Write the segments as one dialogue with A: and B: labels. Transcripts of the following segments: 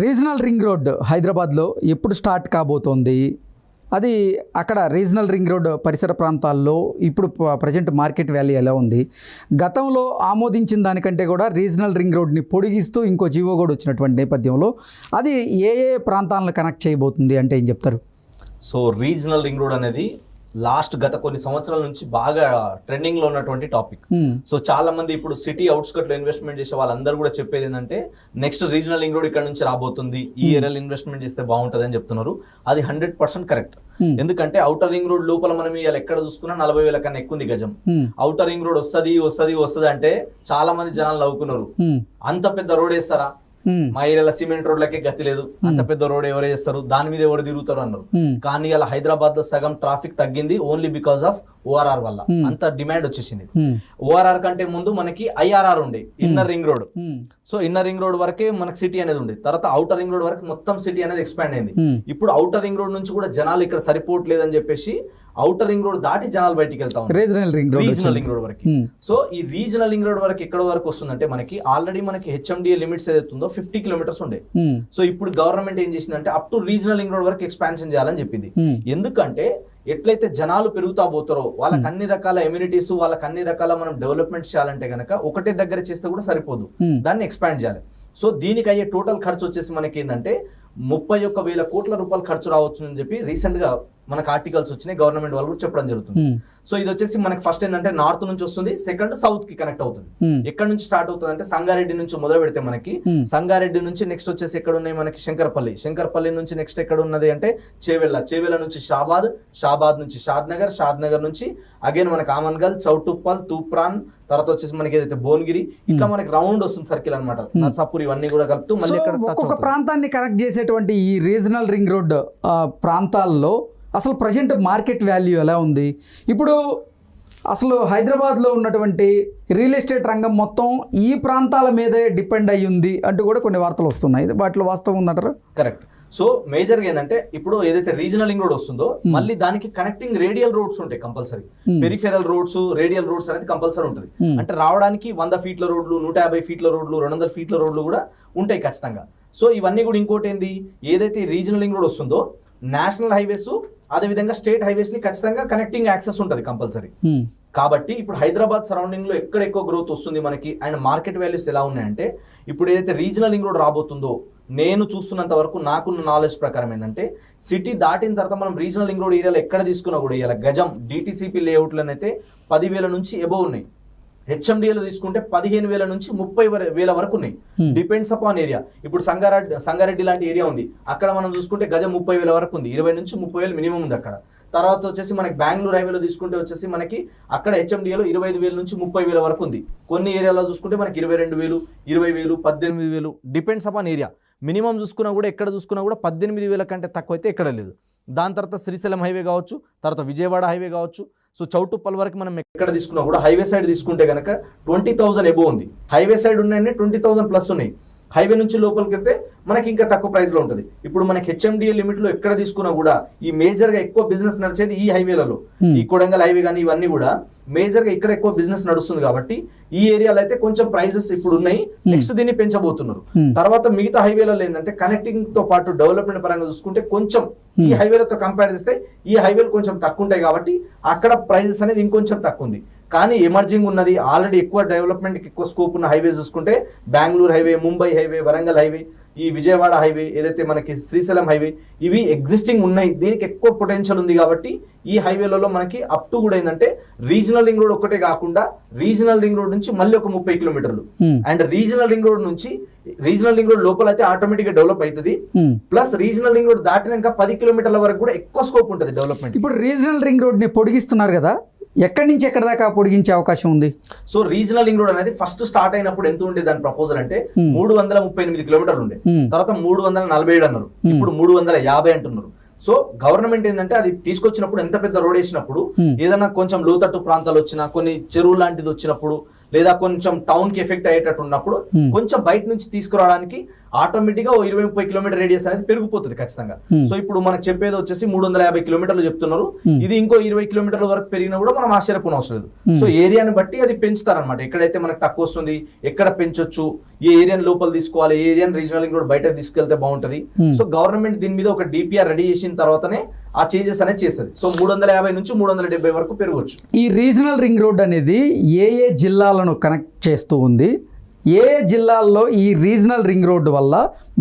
A: Regional ring road హైదరాబాద్లో ఎప్పుడు start కాబోతోంది? అది అక్కడ రీజనల్ రింగ్ రోడ్ పరిసర ప్రాంతాల్లో ఇప్పుడు ప్రజెంట్ మార్కెట్ వాల్యూ ఎలా ఉంది? గతంలో ఆమోదించిన దానికంటే కూడా రీజనల్ రింగ్ రోడ్ని పొడిగిస్తూ ఇంకో జీవో కూడా వచ్చినటువంటి నేపథ్యంలో అది ఏ ఏ ప్రాంతాలను కనెక్ట్ చేయబోతుంది అంటే ఏం చెప్తారు?
B: సో రీజనల్ రింగ్ రోడ్ అనేది గత కొన్ని సంవత్సరాల నుంచి బాగా ట్రెండింగ్ లో ఉన్నటువంటి టాపిక్. సో చాలా మంది ఇప్పుడు సిటీ అవుట్స్కట్ లో ఇన్వెస్ట్మెంట్ చేసే వాళ్ళందరూ కూడా చెప్పేది ఏంటంటే నెక్స్ట్ రీజనల్ రింగ్ రోడ్ ఇక్కడ నుంచి రాబోతుంది, ఈ ఏరియాలో ఇన్వెస్ట్మెంట్ చేస్తే బాగుంటుంది అని చెప్తున్నారు. అది 100% కరెక్ట్. ఎందుకంటే అవుటర్ రింగ్ రోడ్ లోపల మనం ఇవాళ ఎక్కడ చూసుకున్నా 40,000 కన్నా ఎక్కువ ఉంది గజం. అవుటర్ రింగ్ రోడ్ వస్తుంది అంటే చాలా మంది జనాలు నవ్వుకున్నారు. అంత పెద్ద రోడ్ వేస్తారా, మా ఏరియాలో సిమెంట్ రోడ్లకే గతి లేదు, అంత పెద్ద రోడ్ ఎవరు చేస్తారు, దాని మీద ఎవరు తిరుగుతారు అన్నారు. కానీ అలా హైదరాబాద్ లో సగం ట్రాఫిక్ తగ్గింది ఓన్లీ బికాస్ ఆఫ్ ఓఆర్ఆర్ వల్ల. అంత డిమాండ్ వచ్చేసింది. ఓఆర్ఆర్ కంటే ముందు మనకి ఐఆర్ఆర్ ఉండే inner ring road. So inner ring road వరకే మనకి సిటీ అనేది ఉంది. తర్వాత అవుటర్ రింగ్ రోడ్ వరకు మొత్తం సిటీ అనేది ఎక్స్పాండ్ అయింది. ఇప్పుడు అవుటర్ రింగ్ రోడ్ నుంచి కూడా జనాలు ఇక్కడ సరిపోవట్లేదు అని చెప్పేసి అవుటర్ రింగ్ రోడ్ దాటి జనాలు బయటికి వెళ్తా ఉన్నారు రీజనల్ రింగ్ రోడ్ వరకు. సో ఈ రీజనల్ రింగ్ రోడ్ వరకు ఎక్కడ వరకు వస్తుందంటే మనకి ఆల్రెడీ మనకి హెచ్ఎండిఏ లిమిట్స్ ఏదైతుందో 50 కిలోమీటర్స్ ఉండే. సో ఇప్పుడు గవర్నమెంట్ ఏం చేసిందంటే up to regional ring road వరకు ఎక్స్పాన్షన్ చేయాలని చెప్పింది. ఎందుకంటే ఎట్లయితే జనాలు పెరుగుతా పోతారో వాళ్ళకి అన్ని రకాల ఎమ్యూనిటీస్, వాళ్ళకి అన్ని రకాల మనం డెవలప్మెంట్ చేయాలంటే గనక ఒకటే దగ్గర చేస్తే కూడా సరిపోదు, దాన్ని ఎక్స్పాండ్ చేయాలి. సో దీనికి అయ్యే టోటల్ ఖర్చు వచ్చేసి మనకి ఏంటంటే 31,000 కోట్ల రూపాయలు ఖర్చు రావచ్చు అని చెప్పి రీసెంట్ గా మనకు ఆర్టికల్స్ వచ్చినాయి, గవర్నమెంట్ వాళ్ళు చెప్పడం జరుగుతుంది. సో ఇది వచ్చేసి మనకి ఫస్ట్ ఏంటంటే నార్త్ నుంచి వస్తుంది, సెకండ్ సౌత్ కి కనెక్ట్ అవుతుంది. ఎక్కడ నుంచి స్టార్ట్ అవుతుంది అంటే సంగారెడ్డి నుంచి మొదలు పెడితే మనకి సంగారెడ్డి నుంచి నెక్స్ట్ వచ్చేసి ఎక్కడ ఉన్నాయి మనకి శంకరపల్లి నుంచి నెక్స్ట్ ఎక్కడ ఉన్నది అంటే చేవెళ్ళ నుంచి షాబాద్ నుంచి షాద్ నగర్ నుంచి అగైన్ మనకి ఆమన్గల్, చౌటుప్పల్, తూప్రాన్, తర్వాత వచ్చేసి మనకి ఏదైతే భువనగిరి, ఇట్లా మనకి రౌండ్ వస్తుంది సర్కిల్ అనమాట. నర్సాపూర్ ఇవన్నీ కూడా కలుపుతూ మళ్ళీ
A: ఒక్కొక్క ప్రాంతాన్ని కనెక్ట్ చేసేటువంటి ఈ రీజనల్ రింగ్ రోడ్ ప్రాంతాల్లో అసలు ప్రజెంట్ మార్కెట్ వాల్యూ ఎలా ఉంది? ఇప్పుడు అసలు హైదరాబాద్లో ఉన్నటువంటి రియల్ ఎస్టేట్ రంగం మొత్తం ఈ ప్రాంతాల మీదే డిపెండ్ అయ్యి ఉంది అంటూ కూడా కొన్ని వార్తలు వస్తున్నాయి. వాటిలో వాస్తవం ఉందంటారా?
B: కరెక్ట్. సో మేజర్గా ఏంటంటే ఇప్పుడు ఏదైతే రీజనల్ రింగ్ రోడ్ వస్తుందో మళ్ళీ దానికి కనెక్టింగ్ రేడియల్ రోడ్స్ ఉంటాయి compulsory. Peripheral roads, radial roads అనేది కంపల్సరీ ఉంటుంది. అంటే రావడానికి 100 ఫీట్ల రోడ్లు, 150 ఫీట్ల రోడ్లు, 200 ఫీట్ల రోడ్లు కూడా ఉంటాయి ఖచ్చితంగా. సో ఇవన్నీ కూడా ఇంకోటి ఏంది, ఏదైతే రీజనల్ రింగ్ రోడ్ వస్తుందో నేషనల్ హైవేస్ అదేవిధంగా స్టేట్ హైవేస్ ని ఖచ్చితంగా కనెక్టింగ్ యాక్సెస్ ఉంటుంది కంపల్సరీ. కాబట్టి ఇప్పుడు హైదరాబాద్ సరౌండింగ్ లో ఎక్కడ ఎక్కువ గ్రోత్ వస్తుంది మనకి అండ్ మార్కెట్ వాల్యూస్ ఎలా ఉన్నాయంటే ఇప్పుడు ఏదైతే రీజనల్ రింగ్ రోడ్ రాబోతుందో నేను చూస్తున్నంత వరకు నాకున్న నాలెడ్జ్ ప్రకారం ఏంటంటే సిటీ దాటిన తర్వాత మనం రీజనల్ రింగ్ రోడ్ ఏరియాలో ఎక్కడ తీసుకున్నా కూడా ఇలా గజం డిటిసిపి లేఅవుట్లనైతే 10,000 నుంచి ఎబోవ్ ఉన్నాయి. హెచ్ఎండిఏలో తీసుకుంటే 15,000 నుంచి 30,000 వరకు ఉన్నాయి. Depends upon area. ఇప్పుడు సంగారెడ్డి లాంటి ఏరియా ఉంది, అక్కడ మనం చూసుకుంటే గజం 30,000 వరకు ఉంది, 20 నుంచి 30,000 మినిమం ఉంది అక్కడ. తర్వాత వచ్చేసి మనకి బెంగళూరు హైవేలో తీసుకుంటే వచ్చేసి మనకి అక్కడ హెచ్ఎండిఏలో 25,000 నుంచి 30,000 వరకు ఉంది. కొన్ని ఏరియాలో చూసుకుంటే మనకి 22,000, 20,000, 18,000 డిపెండ్స్ అపాన్ ఏరియా. మినిమం చూసుకున్నా కూడా ఎక్కడ చూసుకున్నా కూడా 18,000 కంటే తక్కువ అయితే ఎక్కడ లేదు. దాని తర్వాత శ్రీశైలం హైవే కావచ్చు, తర్వాత విజయవాడ హైవే కావచ్చు. సో చౌటుప్పల్ వరకు మనం ఎక్కడ తీసుకున్నా కూడా హైవే సైడ్ తీసుకుంటే కనుక 20,000 ఎబో ఉంది. హైవే సైడ్ ఉన్నాయంటే 20,000 ప్లస్ ఉన్నాయి. హైవే నుంచి లోపలికి వెళ్తే మనకి ఇంకా తక్కువ ప్రైస్ లో ఉంటుంది. ఇప్పుడు మనకి హెచ్ఎండిఏ లిమిట్ లో ఎక్కడ తీసుకున్నా కూడా ఈ మేజర్ గా ఎక్కువ బిజినెస్ నడిచేది ఈ హైవేలలో. ఈ కొడంగల్ హైవే కానీ ఇవన్నీ కూడా మేజర్ గా ఇక్కడ ఎక్కువ బిజినెస్ నడుస్తుంది కాబట్టి ఈ ఏరియాలో అయితే కొంచెం ప్రైజెస్ ఇప్పుడు ఉన్నాయి. నెక్స్ట్ దీన్ని పెంచబోతున్నారు. తర్వాత మిగతా హైవేలలో ఏంటంటే కనెక్టింగ్ తో పాటు డెవలప్మెంట్ పరంగా చూసుకుంటే కొంచెం ఈ హైవేలతో కంపేర్ చేస్తే ఈ హైవేలు కొంచెం తక్కువ ఉంటాయి కాబట్టి అక్కడ ప్రైజెస్ అనేది ఇంకొంచెం తక్కువ ఉంది. కానీ ఎమర్జింగ్ ఉన్నది ఆల్రెడీ ఎక్కువ డెవలప్మెంట్కి ఎక్కువ స్కోప్ ఉన్న హైవేస్ చూసుకుంటే Bengaluru highway, Mumbai highway, Warangal highway, ఈ విజయవాడ హైవే, ఏదైతే మనకి శ్రీశైలం హైవే, ఇవి ఎగ్జిస్టింగ్ ఉన్నాయి. దీనికి ఎక్కువ పొటెన్షియల్ ఉంది కాబట్టి ఈ హైవేలలో మనకి అప్ టు కూడా ఏంటంటే రీజనల్ రింగ్ రోడ్ ఒక్కటే కాకుండా రీజనల్ రింగ్ రోడ్ నుంచి మళ్ళీ ఒక 30 కిలోమీటర్లు అండ్ రీజనల్ రింగ్ రోడ్ నుంచి రీజనల్ రింగ్ రోడ్ లోపల అయితే ఆటోమేటిక్ గా డెవలప్ అవుతుంది. ప్లస్ రీజనల్ రింగ్ రోడ్ దాటినాక 10 కిలోమీటర్ల వరకు కూడా ఎక్కువ స్కోప్ ఉంటుంది డెవలప్మెంట్.
A: ఇప్పుడు రీజనల్ రింగ్ రోడ్ ని పొడిగిస్తున్నారు కదా, ఎక్కడి నుంచి ఎక్కడి దాకా పొడిగించే అవకాశం ఉంది?
B: సో రీజనల్ రింగ్ రోడ్ అనేది ఫస్ట్ స్టార్ట్ అయినప్పుడు ఎంత ఉండే దాని ప్రపోజల్ అంటే 338 కిలోమీటర్లు ఉండే, తర్వాత 347 అన్నారు, ఇప్పుడు 350 అంటున్నారు. సో గవర్నమెంట్ ఏంటంటే అది తీసుకొచ్చినప్పుడు ఎంత పెద్ద రోడ్ వేసినప్పుడు ఏదైనా కొంచెం లోతట్టు ప్రాంతాలు వచ్చినా, కొన్ని చెరువు లాంటిది వచ్చినప్పుడు, లేదా కొంచెం టౌన్ కి ఎఫెక్ట్ అయ్యేటట్టు ఉన్నప్పుడు కొంచెం బయట నుంచి తీసుకురావడానికి ఆటోమేటిక్ గా 20-30 కిలోమీటర్ రేడియస్ అనేది పెరిగిపోతుంది ఖచ్చితంగా. సో ఇప్పుడు మనకు చెప్పేది వచ్చేసి 350 కిలోమీటర్లు చెప్తున్నారు, ఇది ఇంకో 20 కిలోమీటర్ల వరకు పెరిగినా కూడా మనం ఆశ్చర్యపోవడం అవసరం లేదు. సో ఏరియాని బట్టి అది పెంచుతారనమాట, ఎక్కడైతే మనకు తక్కువ వస్తుంది ఎక్కడ పెంచొచ్చు, ఏ ఏరియాని లోపల తీసుకోవాలి, ఏ ఏరియాని రీజనల్ లింక్ రోడ్ బయట తీసుకెళ్తే బాగుంటది. సో గవర్నమెంట్ దీని మీద ఒక డిపిఆర్ రెడీ చేసిన తర్వాతనే ఆ చేంజెస్ అనేది చేస్తుంది. సో 350 నుంచి 370 వరకు పెరగవచ్చు.
A: ఈ రీజనల్ రింగ్ రోడ్ అనేది ఏ ఏ జిల్లాలను కనెక్ట్ చేస్తూ ఉంది, ఏ జిల్లాల్లో ఈ రీజనల్ రింగ్ రోడ్డు వల్ల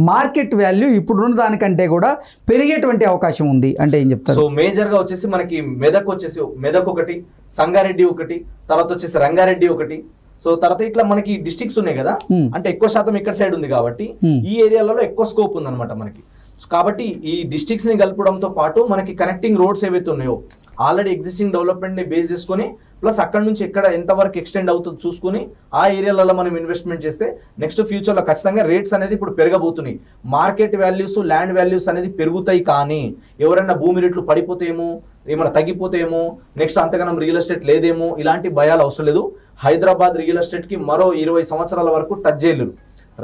A: మార్కెట్ వాల్యూ ఇప్పుడున్న దానికంటే కూడా పెరిగేటువంటి అవకాశం ఉంది అంటే ఏం చెప్తారు?
B: సో మేజర్ గా వచ్చేసి మనకి మెదక్ ఒకటి, సంగారెడ్డి ఒకటి, తర్వాత వచ్చేసి రంగారెడ్డి ఒకటి. సో తర్వాత ఇట్లా మనకి డిస్ట్రిక్ట్స్ ఉన్నాయి కదా, అంటే ఎక్కువ శాతం ఇక్కడ సైడ్ ఉంది కాబట్టి ఈ ఏరియాలలో ఎక్కువ స్కోప్ ఉందన్నమాట మనకి. కాబట్టి ఈ డిస్ట్రిక్ట్స్ ని కలపడంతో పాటు మనకి కనెక్టింగ్ రోడ్స్ ఏవైతే ఉన్నాయో ఆల్రెడీ ఎగ్జిస్టింగ్ డెవలప్మెంట్ ని బేస్ చేసుకొని ప్లస్ అక్కడ నుంచి ఎక్కడ ఎంతవరకు ఎక్స్టెండ్ అవుతుందో చూసుకొని ఆ ఏరియాలలో మనం ఇన్వెస్ట్మెంట్ చేస్తే నెక్స్ట్ ఫ్యూచర్లో ఖచ్చితంగా రేట్స్ అనేది ఇప్పుడు పెరగబోతున్నాయి. మార్కెట్ వాల్యూస్, ల్యాండ్ వాల్యూస్ అనేది పెరుగుతాయి, కానీ ఎవరైనా భూమి రేట్లు పడిపోతేమో, ఏమైనా తగ్గిపోతేమో, నెక్స్ట్ అంతగానం రియల్ ఎస్టేట్ లేదేమో, ఇలాంటి భయాలు అవసరం లేదు. హైదరాబాద్ రియల్ ఎస్టేట్కి మరో 20 సంవత్సరాల వరకు టచ్ చేయలేరు.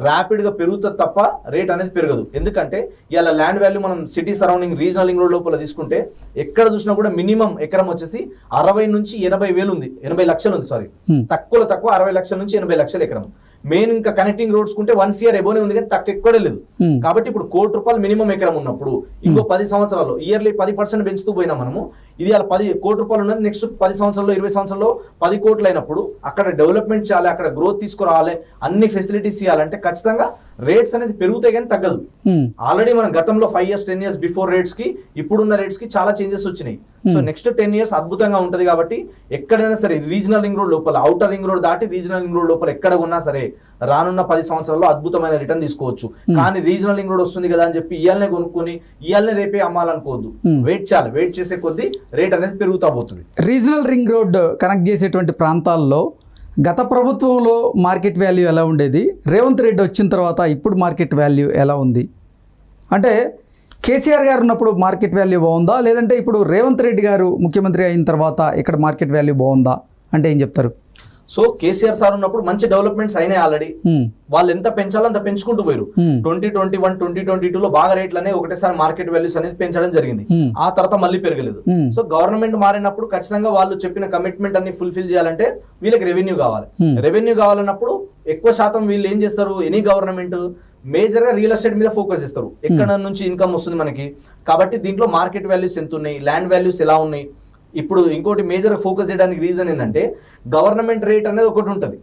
B: ర్యాపిడ్గా పెరుగుతుంది తప్ప రేట్ అనేది పెరగదు. ఎందుకంటే ఇలా ల్యాండ్ వాల్యూ మనం city surrounding regional link road లోపల తీసుకుంటే ఎక్కడ చూసినా కూడా మినిమం ఎకరం వచ్చేసి 60 నుంచి 80 వేలు ఉంది, 80 లక్షలు ఉంది, సారీ తక్కువ 60 లక్షల నుంచి 80 లక్షల ఎకరం. మెయిన్ ఇంకా కనెక్టింగ్ రోడ్స్ కుంటే 1 CR ఎబోనే ఉంది, కానీ తక్కువ ఎక్కడే లేదు. కాబట్టి ఇప్పుడు ₹1 కోటి మినిమం ఎకరం ఉన్నప్పుడు ఇంకో 10 సంవత్సరాల్లో ఇయర్లీ 10% పెంచుతూ పోయినా మనము, ఇది అలా ₹1 కోటి ఉన్నది, నెక్స్ట్ 10 సంవత్సరాల్లో 20 సంవత్సరాల్లో 10 కోట్లు అయినప్పుడు అక్కడ డెవలప్మెంట్ చేయాలి, అక్కడ గ్రోత్ తీసుకురావాలి, అన్ని ఫెసిలిటీస్ ఇవ్వాలంటే ఖచ్చితంగా రేట్స్ అనేది పెరుగుతాయి కానీ తగ్గదు. ఆల్రెడీ మనం గతంలో 5 years 10 years బిఫోర్ రేట్స్ కి ఇప్పుడున్న రేట్స్ కి చాలా చేంజెస్ వచ్చినాయి. సో నెక్స్ట్ 10 years అద్భుతంగా ఉంటది. కాబట్టి ఎక్కడైనా సరే రీజనల్ రింగ్ రోడ్ లోపల, అవుటర్ రింగ్ రోడ్ దాటి రీజనల్ రింగ్ రోడ్ లోపల ఎక్కడ ఉన్నా సరే రానున్న 10 సంవత్సరాల్లో అద్భుతమైన రిటర్న్ తీసుకోవచ్చు. కానీ రీజనల్ రింగ్ రోడ్ వస్తుంది కదా అని చెప్పి ఇయాలనే కొనుక్కొని ఇయాలనే రేపే అమ్మాలనుకోవద్దు. వెయిట్ చేయాలి, వెయిట్ చేసే కొద్దీ రేట్ అనేది పెరుగుతా పోతుంది.
A: రీజనల్ రింగ్ రోడ్ కనెక్ట్ చేసేటువంటి ప్రాంతాల్లో గత ప్రభుత్వంలో మార్కెట్ వాల్యూ ఎలా ఉండేది, రేవంత్ రెడ్డి వచ్చిన తర్వాత ఇప్పుడు మార్కెట్ వాల్యూ ఎలా ఉంది? అంటే కేసీఆర్ గారు ఉన్నప్పుడు మార్కెట్ వాల్యూ బాగుందా, లేదంటే ఇప్పుడు రేవంత్ రెడ్డి గారు ముఖ్యమంత్రి అయిన తర్వాత ఇక్కడ మార్కెట్ వాల్యూ బాగుందా అంటే ఏం చెప్తారు?
B: సో కేసీఆర్ సార్ ఉన్నప్పుడు మంచి డెవలప్మెంట్స్ అయినాయి ఆల్రెడీ. వాళ్ళు ఎంత పెంచాలో అంత పెంచుకుంటూ పోయారు. 2021, 2022లో బాగా రేట్లు అనేవి ఒకటేసారి మార్కెట్ వాల్యూస్ అనేది పెంచడం జరిగింది. ఆ తర్వాత మళ్ళీ పెరగలేదు. సో గవర్నమెంట్ మారినప్పుడు ఖచ్చితంగా వాళ్ళు చెప్పిన కమిట్మెంట్ అన్ని ఫుల్ఫిల్ చేయాలంటే వీళ్ళకి రెవెన్యూ కావాలి. రెవెన్యూ కావాలన్నప్పుడు ఎక్కువ శాతం వీళ్ళు ఏం చేస్తారు, ఎనీ గవర్నమెంట్ మేజర్ గా రియల్ ఎస్టేట్ మీద ఫోకస్ చేస్తారు. ఎక్కడ నుంచి ఇన్కమ్ వస్తుంది మనకి. కాబట్టి దీంట్లో మార్కెట్ వాల్యూస్ ఎంత ఉన్నాయి, ల్యాండ్ వాల్యూస్ ఎలా ఉన్నాయి. ఇప్పుడు ఇంకోటి మేజర్ ఫోకస్ చేయడానికి రీజన్ ఏంటంటే గవర్నమెంట్ రేట్ అనేది ఒకటి ఉంటుంది,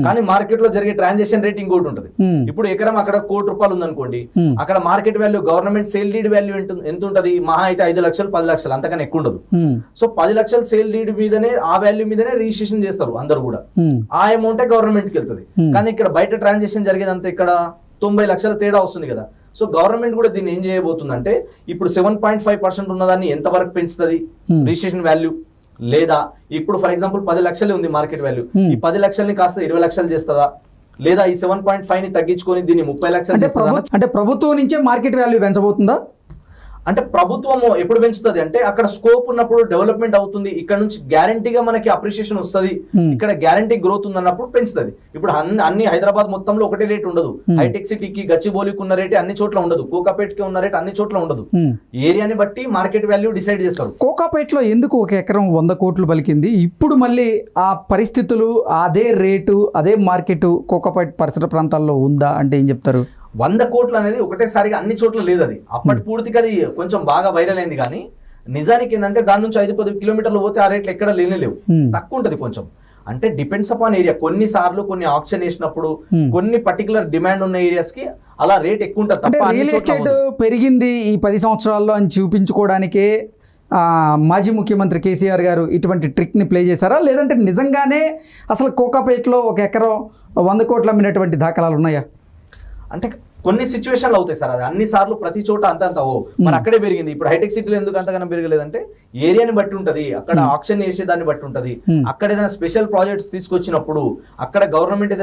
B: కానీ మార్కెట్ లో జరిగే ట్రాన్సాక్షన్ రేట్ ఇంకోటి ఉంటుంది. ఇప్పుడు ఎకరం అక్కడ ₹1 కోటి ఉందనుకోండి, అక్కడ market value government sale deed value ఎంత ఉంటుంది, మహా అయితే 5 లక్షలు 10 లక్షలు, అంతకన్నా ఎక్కువ ఉండదు. సో 10 లక్షల సేల్ డీడ్ మీదనే, ఆ వాల్యూ మీదనే రిజిస్ట్రేషన్ చేస్తారు అందరు కూడా. ఆ అమౌంట్ గవర్నమెంట్ కి వెళ్తుంది. కానీ ఇక్కడ బయట ట్రాన్సాక్షన్ జరిగేదంతా ఇక్కడ 90 లక్షల తేడా వస్తుంది కదా. సో గవర్నమెంట్ కూడా దీన్ని ఏం చేయబోతుందంటే ఇప్పుడు 7.5% ఉన్నదాన్ని ఎంతవరకు పెంచుతుంది రిజిస్ట్రేషన్ వాల్యూ, లేదా ఇప్పుడు ఫర్ ఎగ్జాంపుల్ 10 లక్షలే ఉంది మార్కెట్ వాల్యూ, ఈ 10 లక్షల్ని కాస్త 20 లక్షలు చేస్తుందా, లేదా ఈ 7.5 ని తగ్గించుకొని దీన్ని 30 లక్షలు.
A: అంటే ప్రభుత్వం నుంచే మార్కెట్ వాల్యూ పెంచబోతుందా?
B: అంటే ప్రభుత్వం ఎప్పుడు పెంచుతుంది అంటే అక్కడ స్కోప్ ఉన్నప్పుడు డెవలప్మెంట్ అవుతుంది, ఇక్కడ నుంచి గ్యారంటీగా మనకి అప్రిషియేషన్ వస్తుంది, ఇక్కడ గ్యారంటీ గ్రోత్ ఉందన్నప్పుడు పెంచుతుంది. ఇప్పుడు అన్ని హైదరాబాద్ మొత్తంలో ఒకటే రేట్ ఉండదు. హైటెక్ సిటీకి, గచ్చిబౌలికి ఉన్న రేట్ అన్ని చోట్ల ఉండదు, కోకాపేట్కి ఉన్న రేట్ అన్ని చోట్ల ఉండదు. ఏరియాని బట్టి మార్కెట్ వాల్యూ డిసైడ్ చేస్తారు.
A: కోకాపేట్లో ఎందుకు ఒక ఎకరం 100 కోట్లు పలికింది? ఇప్పుడు మళ్ళీ ఆ పరిస్థితులు, అదే రేటు, అదే మార్కెట్ కోకాపేట్ పరిసర ప్రాంతాల్లో ఉందా అంటే ఏం చెప్తారు?
B: 100 కోట్లు అనేది ఒకటేసారిగా అన్ని చోట్ల లేదు. అది అప్పటి పూర్తిగా అది కొంచెం బాగా వైరల్ అయింది. కానీ నిజానికి ఏంటంటే దాని నుంచి 5-10 కిలోమీటర్లు పోతే ఆ రేట్లు ఎక్కడ లేవు, తక్కువ ఉంటుంది కొంచెం. అంటే డిపెండ్స్ అపాన్ ఏరియా. కొన్ని సార్లు కొన్ని ఆప్షన్ వేసినప్పుడు కొన్ని పర్టికులర్ డిమాండ్ ఉన్న ఏరియాస్ కి అలా రేట్ ఎక్కువ ఉంటుంది తప్ప.
A: రియల్ ఎస్టేట్ పెరిగింది ఈ 10 సంవత్సరాల్లో అని చూపించుకోవడానికే మాజీ ముఖ్యమంత్రి కేసీఆర్ గారు ఇటువంటి ట్రిక్ని ప్లే చేశారా, లేదంటే నిజంగానే అసలు కోకాపేట్లో ఒక ఎకరం 100 కోట్లు అమ్మినటువంటి దాఖలాలు ఉన్నాయా?
B: అంటే కొన్ని సిచ్యువేషన్లు అవుతాయి సార్. అది అన్ని సార్లు ప్రతి చోట అంత మరి అక్కడే పెరిగింది. ఇప్పుడు హైటెక్ సిటీలో ఎందుకు అంతగానో పెరగలేదంటే ఏరియాని బట్టి ఉంటది, అక్కడ ఆప్షన్ వేసే దాన్ని బట్టి ఉంటది. అక్కడ ఏదైనా స్పెషల్ ప్రాజెక్ట్స్ తీసుకొచ్చినప్పుడు, అక్కడ గవర్నమెంట్